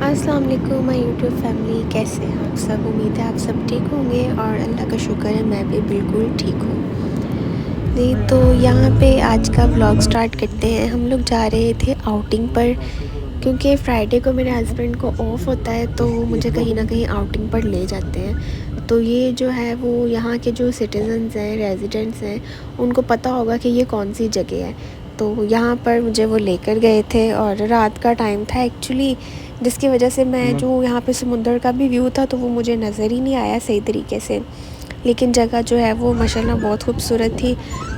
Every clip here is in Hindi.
अस्सलाम वालेकुम माय यूट्यूब फैमिली, कैसे हैं आप सब। उम्मीद है आप सब ठीक होंगे और अल्लाह का शुक्र है मैं भी बिल्कुल ठीक हूँ जी। तो यहाँ पे आज का व्लॉग स्टार्ट करते हैं। हम लोग जा रहे थे आउटिंग पर, क्योंकि फ्राइडे को मेरे हस्बैंड को ऑफ होता है तो वो मुझे कहीं ना कहीं आउटिंग पर ले जाते हैं। तो ये जो है वो यहाँ के जो सिटीजन्स हैं, रेजिडेंट्स हैं, उनको पता होगा कि ये कौन सी जगह है। तो यहाँ पर मुझे वो लेकर गए थे और रात का टाइम था एक्चुअली, जिसकी वजह से मैं जो यहाँ पे समुंदर का भी व्यू था तो वो मुझे नज़र ही नहीं आया सही तरीके से। लेकिन जगह जो है वो माशाल्लाह बहुत खूबसूरत थी।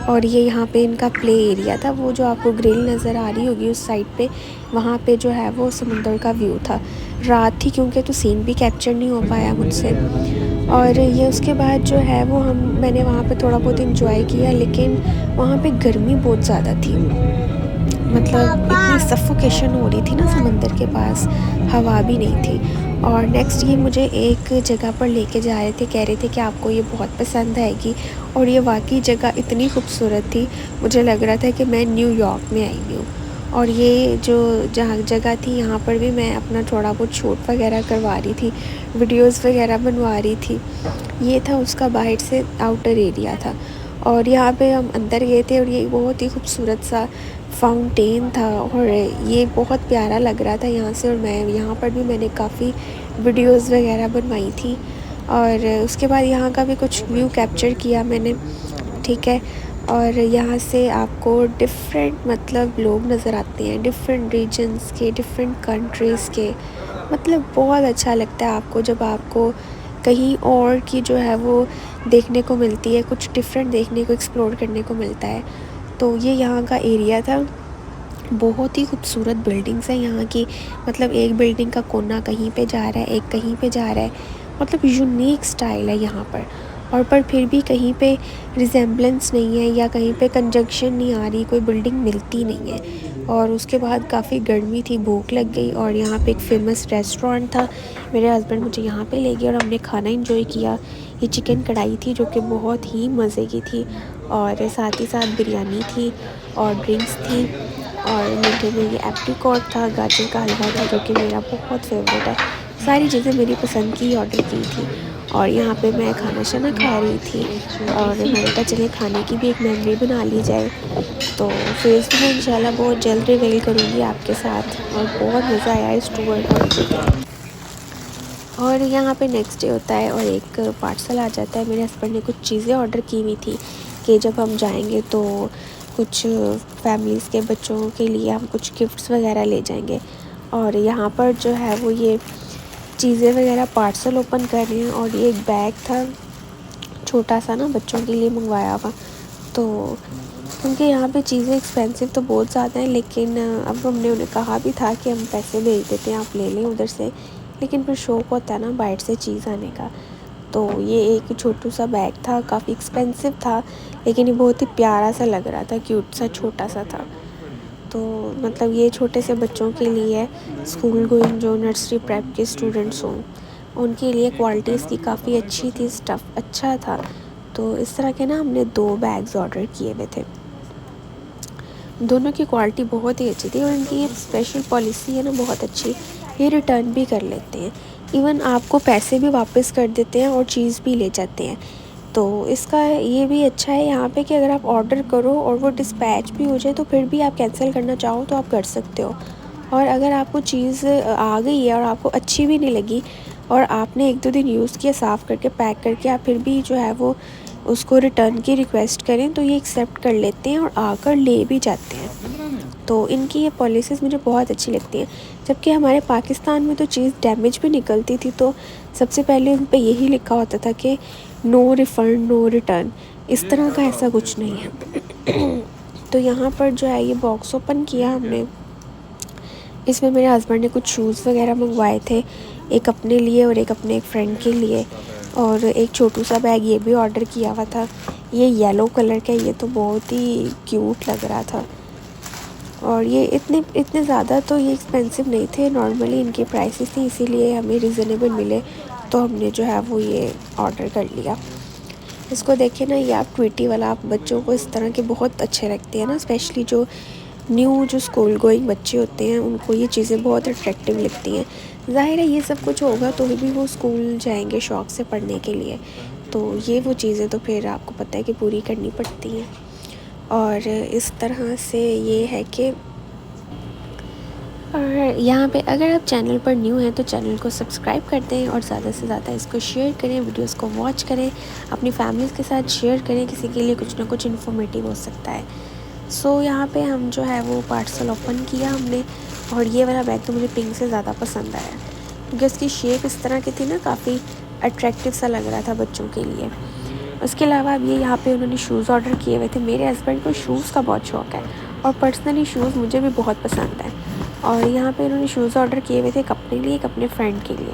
और ये यहाँ पे इनका प्ले एरिया था, वो जो आपको ग्रिल नज़र आ रही होगी उस साइड पे, वहाँ पे जो है वो समुंदर का व्यू था। रात थी क्योंकि तो सीन भी कैप्चर नहीं हो पाया मुझसे। और ये उसके बाद जो है वो मैंने वहाँ पे थोड़ा बहुत इंजॉय किया, लेकिन वहाँ पे गर्मी बहुत ज़्यादा थी। मतलब इतनी सफोकेशन हो रही थी ना समंदर के पास, हवा भी नहीं थी। और नेक्स्ट ये मुझे एक जगह पर लेके जा रहे थे, कह रहे थे कि आपको ये बहुत पसंद आएगी। और ये वाकई जगह इतनी खूबसूरत थी, मुझे लग रहा था कि मैं न्यूयॉर्क में आई हुई हूँ। और ये जो जहाँ जगह थी यहाँ पर भी मैं अपना थोड़ा बहुत शूट वगैरह करवा रही थी, वीडियोस वगैरह बनवा रही थी। ये था उसका बाहर से आउटर एरिया था। और यहाँ पे हम अंदर गए थे और ये बहुत ही खूबसूरत सा फाउंटेन था और ये बहुत प्यारा लग रहा था यहाँ से। और मैं यहाँ पर भी मैंने काफ़ी वीडियोस वगैरह बनवाई थी। और उसके बाद यहाँ का भी कुछ व्यू कैप्चर किया मैंने, ठीक है। और यहाँ से आपको डिफरेंट मतलब लोग नज़र आते हैं, डिफरेंट रीजन्स के, डिफरेंट कंट्रीज़ के। मतलब बहुत अच्छा लगता है आपको जब आपको कहीं और की जो है वो देखने को मिलती है, कुछ डिफरेंट देखने को, एक्सप्लोर करने को मिलता है। तो ये यहाँ का एरिया था। बहुत ही खूबसूरत बिल्डिंग्स हैं यहाँ की। मतलब एक बिल्डिंग का कोना कहीं पे जा रहा है, एक कहीं पे जा रहा है। मतलब यूनिक स्टाइल है यहाँ पर। और पर फिर भी कहीं पे रिजेम्बलेंस नहीं है या कहीं पे कंजक्शन नहीं आ रही, कोई बिल्डिंग मिलती नहीं है। और उसके बाद काफ़ी गर्मी थी, भूख लग गई और यहाँ पे एक फ़ेमस रेस्टोरेंट था। मेरे हस्बैंड मुझे यहाँ पे ले गए और हमने खाना इंजॉय किया। ये चिकन कढ़ाई थी जो कि बहुत ही मज़े की थी, और साथ ही साथ बिरयानी थी और ड्रिंक्स थी। और मीठे में ये एप्रिकॉट था, गाजर का हलवा था जो कि मेरा बहुत फेवरेट है। सारी चीज़ें मेरी पसंद की ऑर्डर की थी। और यहाँ पे मैं खाना शाना खा रही थी और मैंने कहा चले खाने की भी एक मेमोरी बना ली जाए। तो फेस भी मैं इंशाल्लाह बहुत जल्द रिवील करूँगी आपके साथ। और बहुत मज़ा आया इस टूर पर। और यहाँ पे नेक्स्ट डे होता है और एक पार्सल आ जाता है। मेरे हस्बैंड ने कुछ चीज़ें ऑर्डर की हुई थी कि जब हम जाएंगे तो कुछ फैमिलीज़ के बच्चों के लिए हम कुछ गिफ्ट्स वगैरह ले जाएंगे। और यहाँ पर जो है वो ये चीज़ें वगैरह पार्सल ओपन कर रहे हैं। और ये एक बैग था छोटा सा ना, बच्चों के लिए मंगवाया हुआ। तो क्योंकि यहाँ पे चीज़ें एक्सपेंसिव तो बहुत ज़्यादा हैं, लेकिन अब हमने उन्हें कहा भी था कि हम पैसे भेज देते हैं, आप ले लें उधर से। लेकिन फिर शौक़ होता है ना बाहर से चीज़ आने का। तो ये एक छोटू सा बैग था, काफ़ी एक्सपेंसिव था, लेकिन ये बहुत ही प्यारा सा लग रहा था, क्यूट सा छोटा सा था। तो मतलब ये छोटे से बच्चों के लिए, स्कूल गोइंग जो नर्सरी प्रेप के स्टूडेंट्स हों उनके लिए क्वालिटी इसकी काफ़ी अच्छी थी, स्टफ़ अच्छा था। तो इस तरह के ना हमने 2 बैग्स ऑर्डर किए हुए थे। दोनों की क्वालिटी बहुत ही अच्छी थी और इनकी ये स्पेशल पॉलिसी है ना बहुत अच्छी, ये रिटर्न भी कर लेते हैं, इवन आपको पैसे भी वापस कर देते हैं और चीज़ भी ले जाते हैं। तो इसका ये भी अच्छा है यहाँ पे कि अगर आप ऑर्डर करो और वो डिस्पैच भी हो जाए तो फिर भी आप कैंसिल करना चाहो तो आप कर सकते हो। और अगर आपको चीज़ आ गई है और आपको अच्छी भी नहीं लगी और आपने 1-2 दिन यूज़ किया साफ़ करके पैक करके, आप फिर भी जो है वो उसको रिटर्न की रिक्वेस्ट करें तो ये एक्सेप्ट कर लेते हैं और आकर ले भी जाते हैं। तो इनकी ये पॉलिसीज़ मुझे बहुत अच्छी लगती हैं। जबकि हमारे पाकिस्तान में तो चीज़ डैमेज भी निकलती थी तो सबसे पहले उन पे यही लिखा होता था कि नो रिफ़ंड नो रिटर्न। इस तरह का ऐसा कुछ नहीं है। तो यहाँ पर जो है ये बॉक्स ओपन किया हमने, इसमें मेरे हस्बैंड ने कुछ शूज़ वगैरह मंगवाए थे, एक अपने लिए और एक अपने एक फ्रेंड के लिए। और एक छोटू सा बैग ये भी ऑर्डर किया हुआ था, ये येलो कलर का, ये तो बहुत ही क्यूट लग रहा था। और ये इतने ज़्यादा तो ये एक्सपेंसिव नहीं थे, नॉर्मली इनकी प्राइसेस थी, इसीलिए हमें रिज़नेबल मिले तो हमने जो है वो ये ऑर्डर कर लिया। इसको देखें ना, ये आप ट्विटी वाला, आप बच्चों को इस तरह के बहुत अच्छे लगते हैं ना, स्पेशली जो न्यू जो स्कूल गोइंग बच्चे होते हैं उनको ये चीज़ें बहुत अट्रैक्टिव लगती हैं। ज़ाहिर है ये सब कुछ होगा तो भी वो स्कूल जाएंगे शौक़ से पढ़ने के लिए, तो ये वो चीज़ें तो फिर आपको पता है कि पूरी करनी पड़ती हैं। और इस तरह से ये है कि और यहाँ पे अगर आप चैनल पर न्यू हैं तो चैनल को सब्सक्राइब कर दें और ज़्यादा से ज़्यादा इसको शेयर करें, वीडियोस को वॉच करें, अपनी फैमिलीज़ के साथ शेयर करें, किसी के लिए कुछ ना कुछ इन्फॉर्मेटिव हो सकता है। सो यहाँ पे हम जो है वो पार्सल ओपन किया हमने, और ये वाला बैग तो मुझे पिंक से ज़्यादा पसंद आया क्योंकि उसकी शेप इस तरह की थी ना, काफ़ी अट्रैक्टिव सा लग रहा था बच्चों के लिए। उसके अलावा अब ये यहाँ पे उन्होंने शूज़ ऑर्डर किए हुए थे। मेरे हस्बैंड को शूज़ का बहुत शौक़ है और पर्सनली शूज़ मुझे भी बहुत पसंद है। और यहाँ पे उन्होंने शूज़ ऑर्डर किए हुए थे एक अपने लिए, एक अपने फ्रेंड के लिए।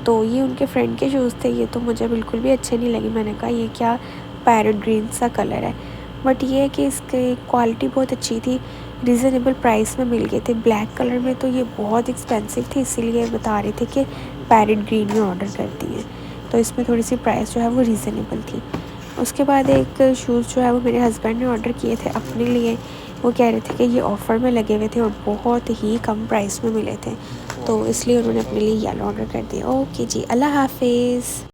तो ये उनके फ्रेंड के शूज़ थे, ये तो मुझे बिल्कुल भी अच्छे नहीं लगे। मैंने कहा ये क्या पैरेट ग्रीन सा कलर है, बट ये है कि इसकी क्वालिटी बहुत अच्छी थी, रीज़नेबल प्राइस में मिल गए थे। ब्लैक कलर में तो ये बहुत एक्सपेंसिव थे, इसीलिए बता रहे थे कि पैरेट ग्रीन में ऑर्डर कर दिए, तो इसमें थोड़ी सी प्राइस जो है वो रीज़नेबल थी। उसके बाद एक शूज़ जो है वो मेरे हस्बैंड ने ऑर्डर किए थे अपने लिए। वो कह रहे थे कि ये ऑफ़र में लगे हुए थे और बहुत ही कम प्राइस में मिले थे, तो इसलिए उन्होंने अपने लिए येलो ऑर्डर कर दिया। ओके जी, अल्लाह हाफ़िज़।